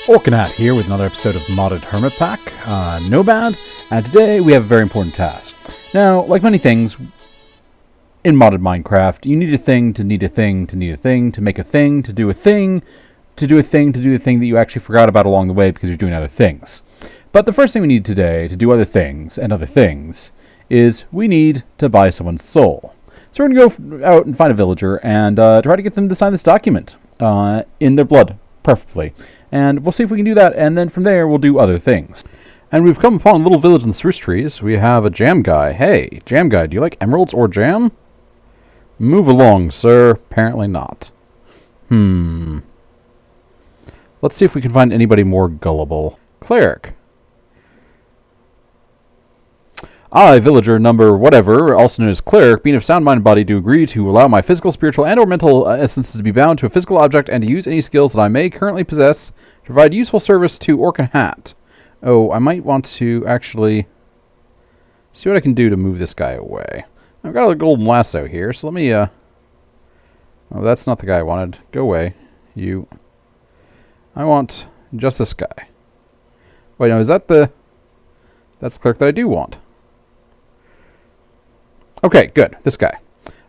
Orc and Hat here with another episode of Modded Hermitpack, Nomad, and today we have a very important task. Now, like many things in modded Minecraft, you need a thing to need a thing to need a thing to make a thing to do a thing to do a thing to do a thing that you actually forgot about along the way because you're doing other things. But the first thing we need today to do other things and other things is we need to buy someone's soul. So we're going to go out and find a villager and try to get them to sign this document in their blood, preferably. And we'll see if we can do that, and then from there we'll do other things. And we've come upon a little village in the spruce trees. We have a jam guy. Hey, jam guy, do you like emeralds or jam? Move along, sir. Apparently not. Let's see if we can find anybody more gullible. Cleric. I, villager number whatever, also known as cleric, being of sound mind and body, do agree to allow my physical, spiritual, and or mental essences to be bound to a physical object and to use any skills that I may currently possess to provide useful service to Orc and Hat. Oh, I might want to actually see what I can do to move this guy away. I've got a golden lasso here, so let me, oh, that's not the guy I wanted. Go away. You. I want just this guy. Wait, no, is that the... That's the cleric that I do want. Okay, good. This guy.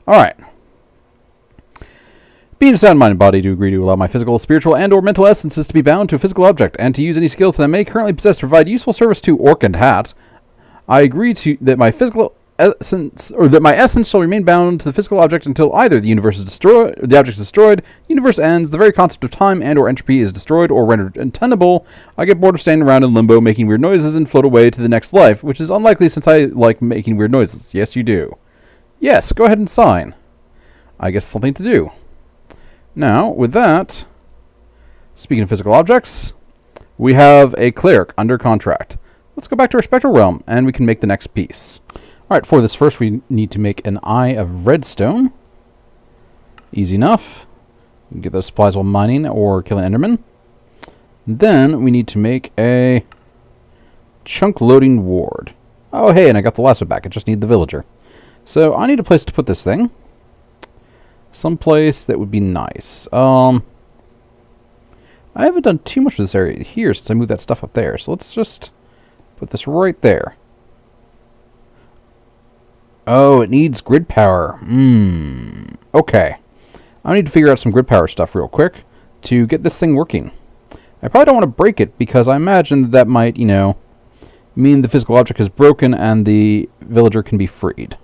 Alright. Being a sound-minded body, do agree to allow my physical, spiritual, and or mental essences to be bound to a physical object, and to use any skills that I may currently possess to provide useful service to Orc and Hat. I agree to that my physical essence, or that my essence shall remain bound to the physical object until either the universe is destroyed, the object is destroyed, the universe ends, the very concept of time and or entropy is destroyed or rendered untenable. I get bored of standing around in limbo making weird noises and float away to the next life, which is unlikely since I like making weird noises. Yes, you do. Yes, go ahead and sign. I guess something to do. Now, with that, speaking of physical objects, we have a cleric under contract. Let's go back to our Spectral Realm, and we can make the next piece. Alright, for this first we need to make an eye of redstone. Easy enough. We can get those supplies while mining or killing endermen. Then we need to make a chunk loading ward. Oh hey, and I got the lasso back. I just need the villager. So I need a place to put this thing. Someplace that would be nice. I haven't done too much of this area here since I moved that stuff up there. So let's just put this right there. Oh, it needs grid power. Okay. I need to figure out some grid power stuff real quick to get this thing working. I probably don't want to break it because I imagine that might, you know, mean the physical object is broken and the villager can be freed.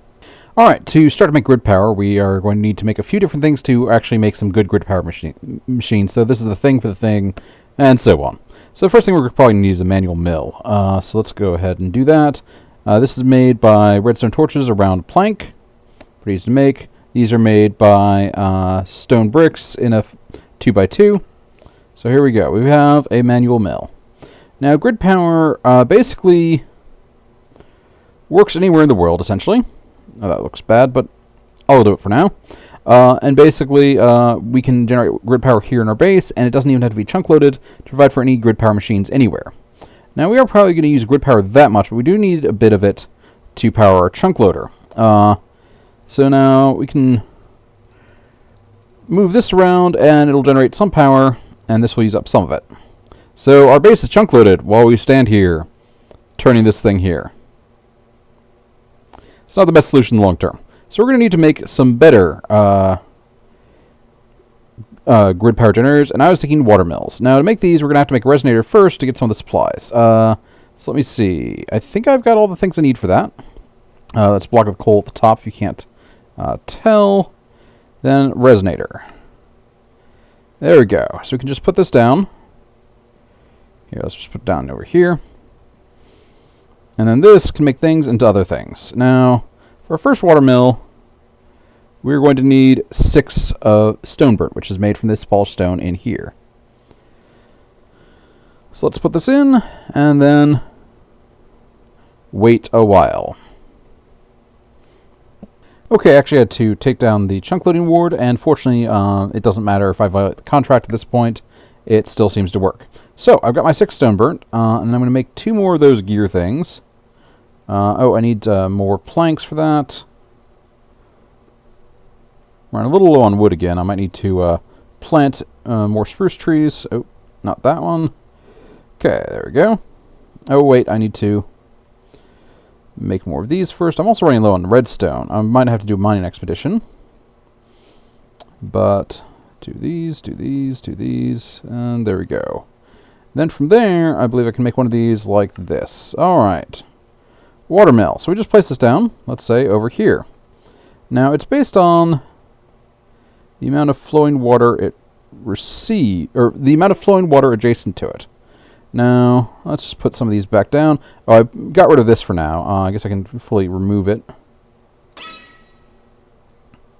Alright, to start to make grid power, we are going to need to make a few different things to actually make some good grid power machines. So this is the thing for the thing, and so on. So the first thing we're probably going to need is a manual mill. So let's go ahead and do that. This is made by redstone torches around a plank. Pretty easy to make. These are made by stone bricks in a 2x2. So here we go. We have a manual mill. Now grid power basically works anywhere in the world, essentially. Oh, that looks bad, but I'll do it for now. And basically, we can generate grid power here in our base, and it doesn't even have to be chunk loaded to provide for any grid power machines anywhere. Now, we are probably going to use grid power that much, but we do need a bit of it to power our chunk loader. So now we can move this around, and it'll generate some power, and this will use up some of it. So our base is chunk loaded while we stand here, turning this thing here. It's not the best solution in the long term. So we're going to need to make some better grid power generators, and I was thinking water mills. Now to make these, we're going to have to make a resonator first to get some of the supplies. So let me see. I think I've got all the things I need for that. That's a block of coal at the top if you can't tell. Then resonator. There we go. So we can just put this down. Here, let's just put it down over here. And then this can make things into other things. Now, for our first water mill, we're going to need 6 stone burnt, which is made from this polished stone in here. So let's put this in, and then wait a while. Okay, actually I had to take down the chunk loading ward, and fortunately it doesn't matter if I violate the contract at this point. It still seems to work. So, I've got my 6 stone burnt, and I'm going to make 2 more of those gear things. Oh, I need more planks for that. We're a little low on wood again. I might need to plant more spruce trees. Oh, not that one. Okay, there we go. Oh, wait, I need to make more of these first. I'm also running low on redstone. I might have to do a mining expedition. But do these, and there we go. Then from there, I believe I can make one of these like this. Alright. Watermill. So we just place this down, let's say, over here. Now, it's based on the amount of flowing water it receives, or the amount of flowing water adjacent to it. Now, let's just put some of these back down. Oh, I got rid of this for now. I guess I can fully remove it.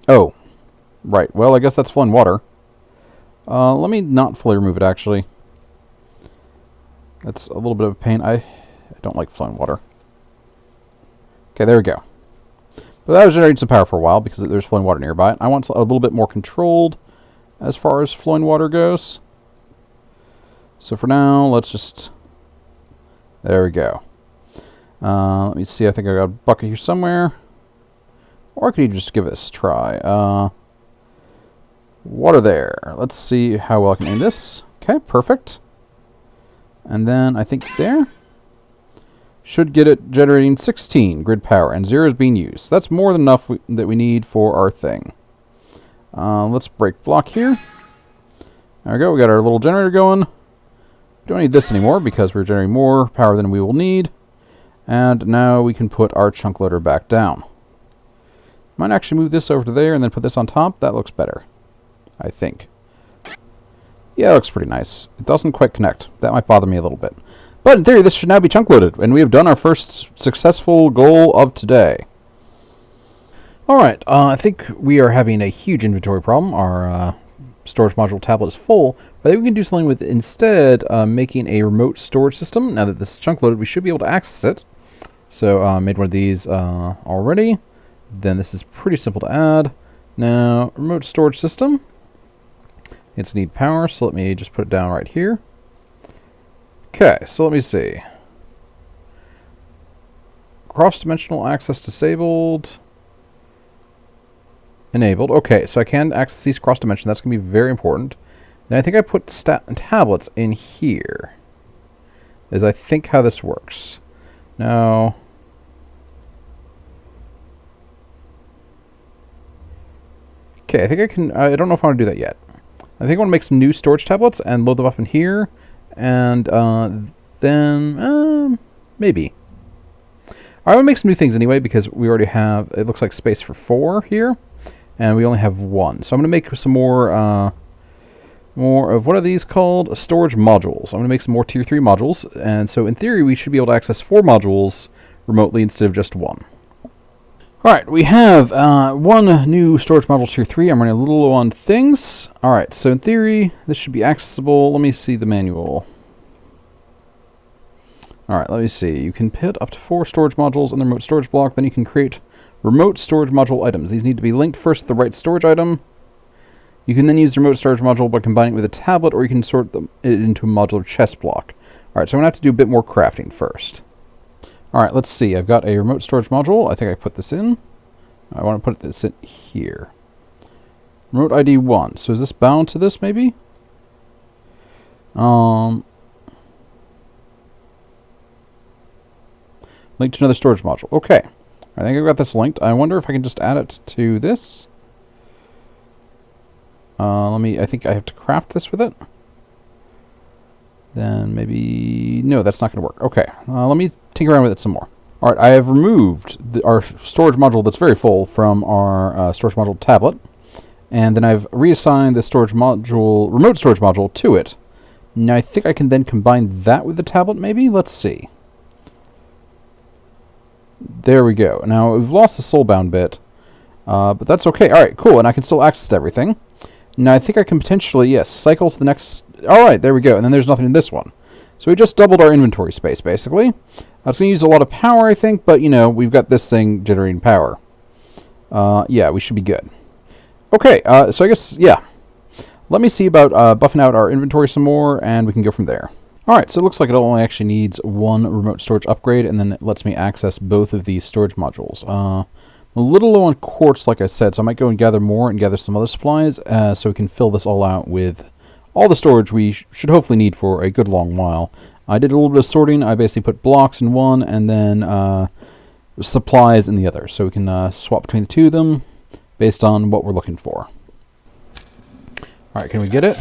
Oh, right. Well, I guess that's flowing water. Let me not fully remove it, actually. That's a little bit of a pain. I don't like flowing water. Okay, there we go. But that was generating some power for a while because there's flowing water nearby. I want a little bit more controlled as far as flowing water goes. So for now, let's just... There we go. Let me see. I think I got a bucket here somewhere. Or I could even just give this a try. Water there. Let's see how well I can aim this. Okay, perfect. And then I think there should get it generating 16 grid power, and 0 is being used. So that's more than enough that we need for our thing. Let's break block here. There we go. We got our little generator going. We don't need this anymore because we're generating more power than we will need. And now we can put our chunk loader back down. Might actually move this over to there and then put this on top. That looks better, I think. Yeah, it looks pretty nice. It doesn't quite connect. That might bother me a little bit. But in theory, this should now be chunk loaded, and we have done our first successful goal of today. Alright, I think we are having a huge inventory problem. Our storage module tablet is full. But I think we can do something with instead making a remote storage system. Now that this is chunk loaded, we should be able to access it. So I made one of these already. Then this is pretty simple to add. Now, remote storage system. It's need power, so let me just put it down right here. Okay, so let me see. Cross-dimensional access disabled. Enabled. Okay, so I can access these cross-dimension. That's going to be very important. Then I think I put tablets in here. Is I think how this works. Now... Okay, I think I can... I don't know if I want to do that yet. I think I want to make some new storage tablets and load them up in here. And then... maybe. I want to make some new things anyway because we already have... It looks like space for 4 here. And we only have 1. So I'm going to make some more... more of... What are these called? Storage modules. I'm going to make some more tier 3 modules. And so in theory we should be able to access 4 modules remotely instead of just 1. Alright, we have 1 new storage module tier 3. I'm running a little low on things. Alright, so in theory, this should be accessible. Let me see the manual. Alright, let me see. You can put up to 4 storage modules in the remote storage block. Then you can create remote storage module items. These need to be linked first to the right storage item. You can then use the remote storage module by combining it with a tablet, or you can sort it into a modular chest block. Alright, so I'm going to have to do a bit more crafting first. Alright, let's see. I've got a remote storage module. I think I put this in. I want to put this in here. Remote ID 1. So is this bound to this, maybe? Link to another storage module. Okay. I think I've got this linked. I wonder if I can just add it to this. I think I have to craft this with it. Then maybe... No, that's not going to work. Okay, let me tinker around with it some more. Alright, I have removed our storage module that's very full from our storage module tablet. And then I've reassigned the storage module, remote storage module to it. Now I think I can then combine that with the tablet maybe? Let's see. There we go. Now we've lost the soulbound bit. But that's okay. Alright, cool. And I can still access everything. Now I think I can potentially, yes, cycle to the next... Alright, there we go. And then there's nothing in this one. So we just doubled our inventory space, basically. It's going to use a lot of power, I think, but, you know, we've got this thing generating power. Yeah, we should be good. Okay, so I guess, yeah. Let me see about buffing out our inventory some more, and we can go from there. Alright, so it looks like it only actually needs 1 remote storage upgrade, and then it lets me access both of these storage modules. I'm a little low on quartz, like I said, so I might go and gather more and gather some other supplies, so we can fill this all out with all the storage we should hopefully need for a good long while. I did a little bit of sorting. I basically put blocks in one and then supplies in the other. So we can swap between the two of them based on what we're looking for. Alright, can we get it?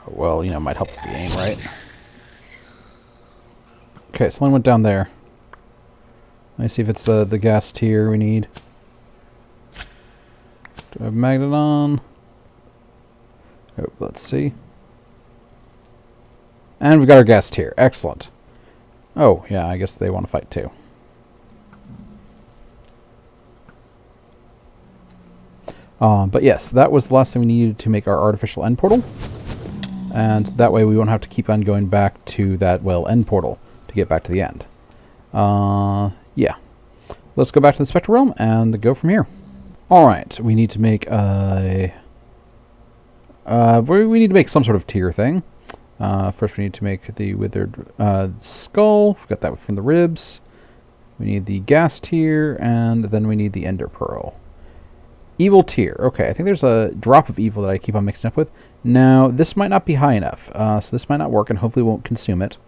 Well, might help with the aim, right? Okay, someone went down there. Let me see if it's the gas tier we need. Do I have magnet on? Oh, let's see. And we've got our gas tier. Excellent. Oh, yeah, I guess they want to fight too. But yes, that was the last thing we needed to make our artificial end portal. And that way we won't have to keep on going back to that, well, end portal to get back to the end. Yeah. Let's go back to the Spectral Realm and go from here. Alright, we need to make a... we need to make some sort of tier thing. First we need to make the withered skull. We've got that from the ribs. We need the gas tier, and then we need the ender pearl. Evil tier. Okay, I think there's a drop of evil that I keep on mixing up with. Now, this might not be high enough, so this might not work, and hopefully won't consume it.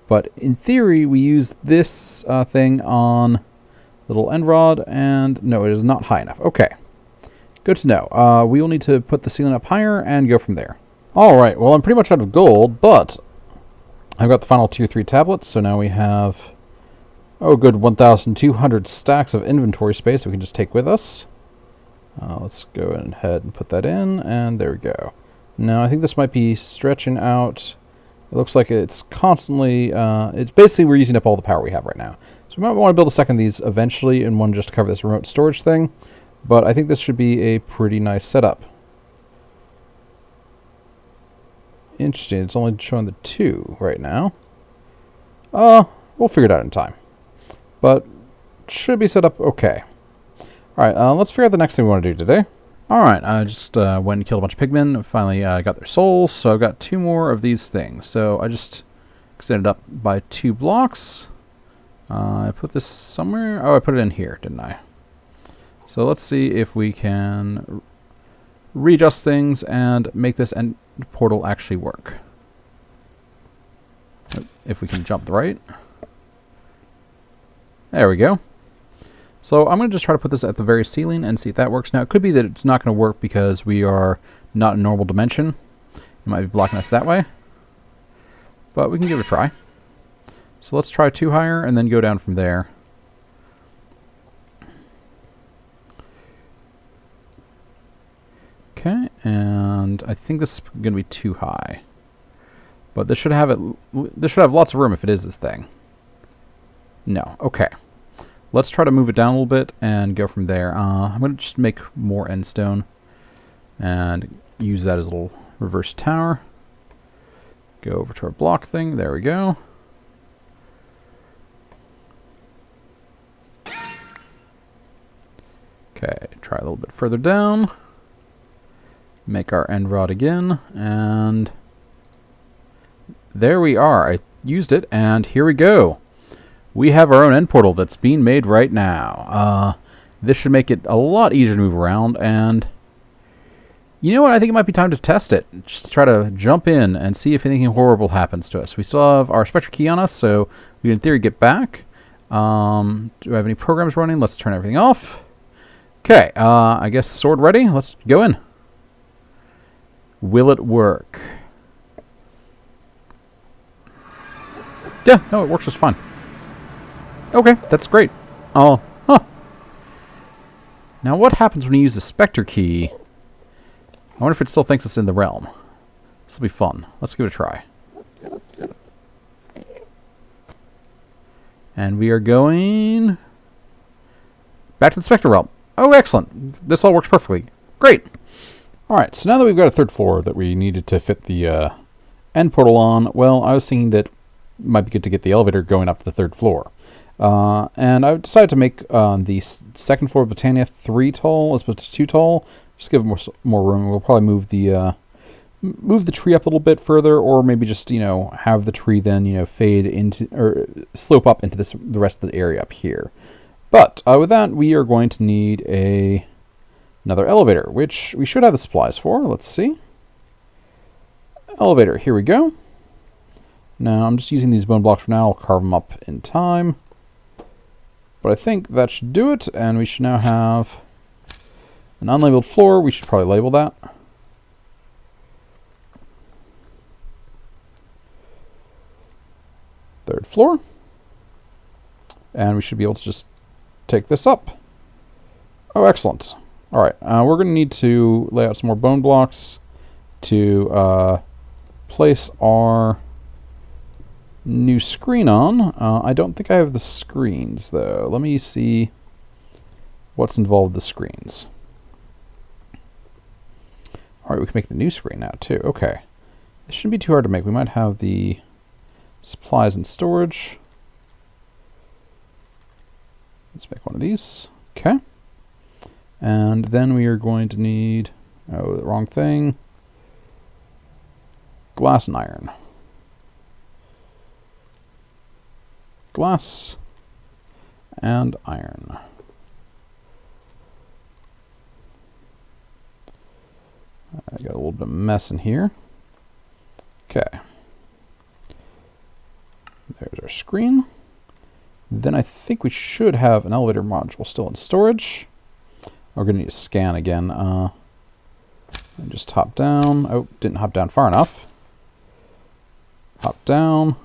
But in theory, we use this thing on little end rod, and no, it is not high enough. Okay, good to know. We will need to put the ceiling up higher and go from there. Alright, well, I'm pretty much out of gold, but I've got the final tier 3 tablets, so now we have, oh, good 1,200 stacks of inventory space we can just take with us. Let's go ahead and put that in, and there we go. Now, I think this might be stretching out. It looks like it's constantly, it's basically we're using up all the power we have right now. So we might want to build a second of these eventually, and one just to cover this remote storage thing. But I think this should be a pretty nice setup. Interesting, it's only showing the 2 right now. We'll figure it out in time. But should be set up okay. Alright, let's figure out the next thing we want to do today. Alright, I just went and killed a bunch of pigmen. Finally got their souls, so I've got 2 more of these things. So I just extended up by 2 blocks. I put this somewhere. Oh, I put it in here, didn't I? So let's see if we can readjust things and make this end portal actually work. If we can jump the right. There we go. So I'm going to just try to put this at the very ceiling and see if that works. Now, it could be that it's not going to work because we are not in normal dimension. It might be blocking us that way. But we can give it a try. So let's try 2 higher and then go down from there. Okay, and I think this is going to be too high. But this should have lots of room if it is this thing. No, okay. Let's try to move it down a little bit and go from there. I'm going to just make more end stone and use that as a little reverse tower. Go over to our block thing. There we go. Okay, try a little bit further down. Make our end rod again, and there we are. I used it, and here we go. We have our own end portal that's being made right now. This should make it a lot easier to move around, and you know what? I think it might be time to test it. Just try to jump in and see if anything horrible happens to us. We still have our Spectral key on us, so we can in theory get back. Do I have any programs running? Let's turn everything off. Okay, I guess sword ready. Let's go in. Will it work? Yeah, no, it works just fine. Okay, that's great. Oh, huh. Now what happens when you use the Spectre key? I wonder if it still thinks it's in the realm. This will be fun. Let's give it a try. And we are going back to the Spectral Realm. Oh, excellent. This all works perfectly. Great. Alright, so now that we've got a 3rd floor that we needed to fit the end portal on, well, I was thinking that it might be good to get the elevator going up to the 3rd floor. And I decided to make the 2nd floor of Britannia 3 tall as opposed to 2 tall. Just give it more room. We'll probably move the tree up a little bit further, or maybe just, have the tree then, fade into, or slope up into the rest of the area up here. But with that, we are going to need another elevator, which we should have the supplies for. Let's see. Elevator, here we go. Now, I'm just using these bone blocks for now. I'll carve them up in time. But I think that should do it, and we should now have an unlabeled floor. We should probably label that. Third floor. And we should be able to just take this up. Oh, excellent. All right, we're going to need to lay out some more bone blocks to place our new screen on. I don't think I have the screens, though. Let me see what's involved with the screens. All right, we can make the new screen now, too. Okay. This shouldn't be too hard to make. We might have the supplies and storage. Let's make one of these. Okay. And then we are going to need, oh, the wrong thing. Glass and iron. Glass and iron. I got a little bit of mess in here. Okay. There's our screen. Then I think we should have an elevator module still in storage. We're going to need to scan again. And just hop down. Oh, didn't hop down far enough. Hop down.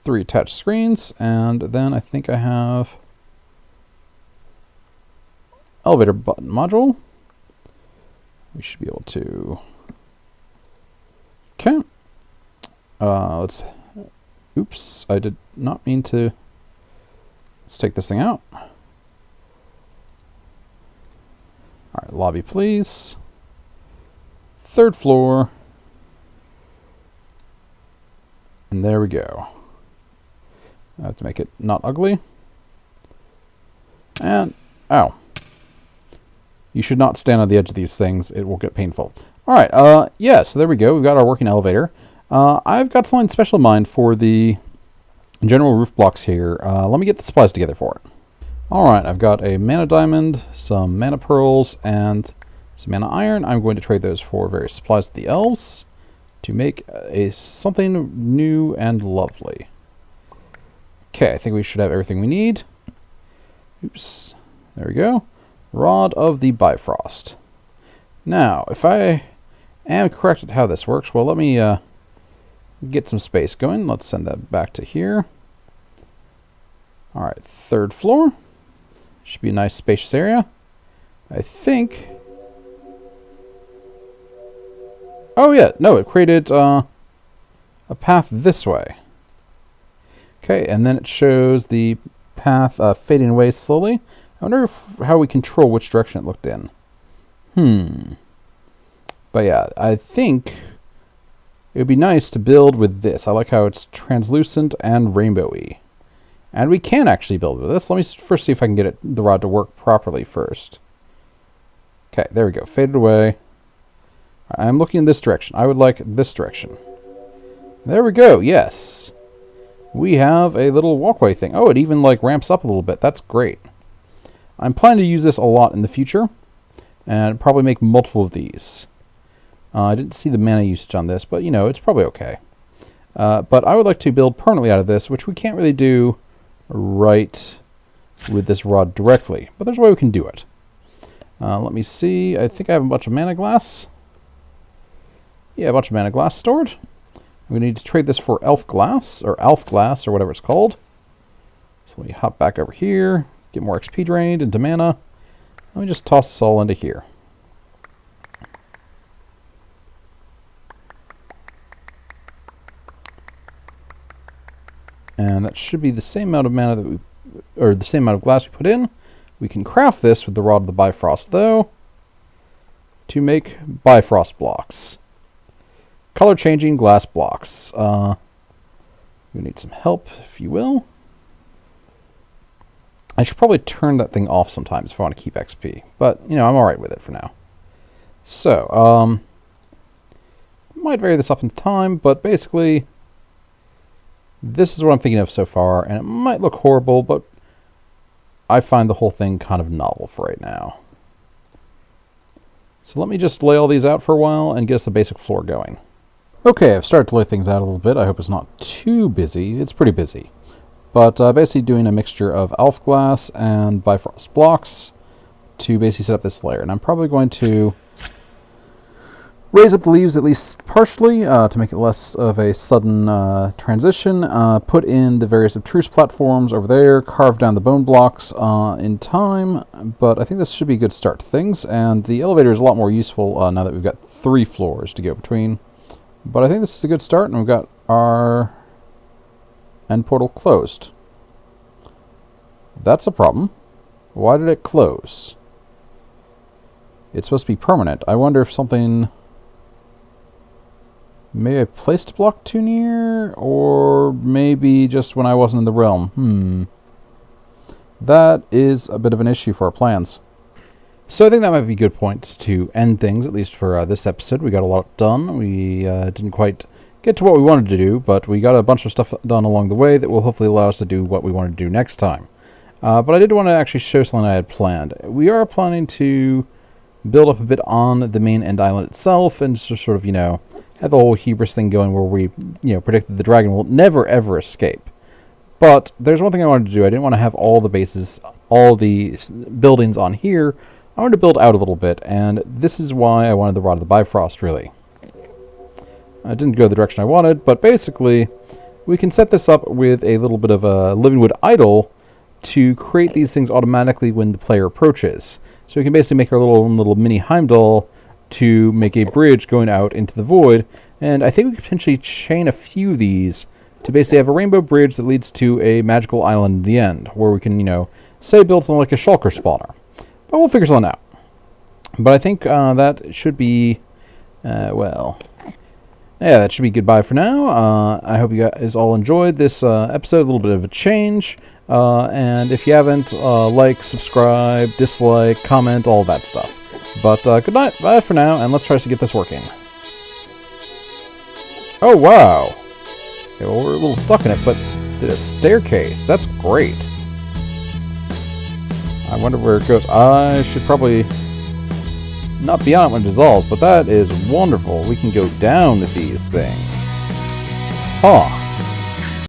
3 attached screens, and then I think I have elevator button module. We should be able to. Okay. Let's. Oops, I did not mean to. Let's take this thing out. All right, lobby, please. 3rd floor. And there we go. I have to make it not ugly. And, ow. You should not stand on the edge of these things. It will get painful. All right, yeah, so there we go. We've got our working elevator. I've got something special in mind for the general roof blocks here. Let me get the supplies together for it. All right, I've got a mana diamond, some mana pearls, and some mana iron. I'm going to trade those for various supplies with the elves to make something new and lovely. Okay, I think we should have everything we need. Oops, there we go. Rod of the Bifrost. Now, if I am correct at how this works, well, let me get some space going. Let's send that back to here. All right, 3rd floor. Should be a nice spacious area. I think. Oh yeah, no, it created a path this way. Okay, and then it shows the path fading away slowly. I wonder how we control which direction it looked in. But yeah, I think it would be nice to build with this. I like how it's translucent and rainbowy. And we can actually build with this. Let me first see if I can get the rod to work properly first. Okay, there we go. Faded away. I'm looking in this direction. I would like this direction. There we go. Yes. We have a little walkway thing. Oh, it even like ramps up a little bit. That's great. I'm planning to use this a lot in the future. And probably make multiple of these. I didn't see the mana usage on this, but you know, it's probably okay. But I would like to build permanently out of this, which we can't really do right with this rod directly. But there's a way we can do it. Let me see. I think I have a bunch of mana glass. Yeah, a bunch of mana glass stored. We need to trade this for elf glass, or whatever it's called. So let me hop back over here, get more XP drained into mana. Let me just toss this all into here. And that should be the same amount of mana that or the same amount of glass we put in. We can craft this with the Rod of the Bifrost, though, to make Bifrost blocks. Color changing glass blocks. We need some help, if you will. I should probably turn that thing off sometimes if I want to keep XP. But, you know, I'm alright with it for now. So, might vary this up in time, but basically, this is what I'm thinking of so far, and it might look horrible, but I find the whole thing kind of novel for right now. So let me just lay all these out for a while and get us the basic floor going. Okay, I've started to lay things out a little bit. I hope it's not too busy. It's pretty busy. But basically doing a mixture of elf glass and Bifrost blocks to basically set up this layer. And I'm probably going to raise up the leaves at least partially to make it less of a sudden transition. Put in the various obtruse platforms over there, carve down the bone blocks in time, but I think this should be a good start to things. And the elevator is a lot more useful now that we've got 3 floors to go between. But I think this is a good start, and we've got our end portal closed. That's a problem. Why did it close? It's supposed to be permanent. I wonder if something... Maybe I placed a block too near, or maybe just when I wasn't in the realm. That is a bit of an issue for our plans. So I think that might be good points to end things, at least for this episode. We got a lot done. We didn't quite get to what we wanted to do, but we got a bunch of stuff done along the way that will hopefully allow us to do what we want to do next time. But I did want to actually show something I had planned. We are planning to build up a bit on the main end island itself, and just sort of, have the whole hubris thing going where we, predict that the dragon will never, ever escape. But there's one thing I wanted to do. I didn't want to have all the bases, all the buildings on here. I wanted to build out a little bit, and this is why I wanted the Rod of the Bifrost, really. I didn't go the direction I wanted, but basically, we can set this up with a little bit of a living wood idol to create these things automatically when the player approaches. So we can basically make our little mini Heimdall to make a bridge going out into the void, and I think we could potentially chain a few of these to basically have a rainbow bridge that leads to a magical island in the end, where we can, say build something like a shulker spawner. But we'll figure something out. But I think that should be, yeah, that should be goodbye for now. I hope you guys all enjoyed this episode, a little bit of a change. And if you haven't, like, subscribe, dislike, comment, all that stuff. But good night, bye for now, and let's try to get this working. Oh, wow. Okay, well, we're a little stuck in it, but there's a staircase. That's great. I wonder where it goes. I should probably not be on it when it dissolves, but that is wonderful. We can go down to these things. Huh.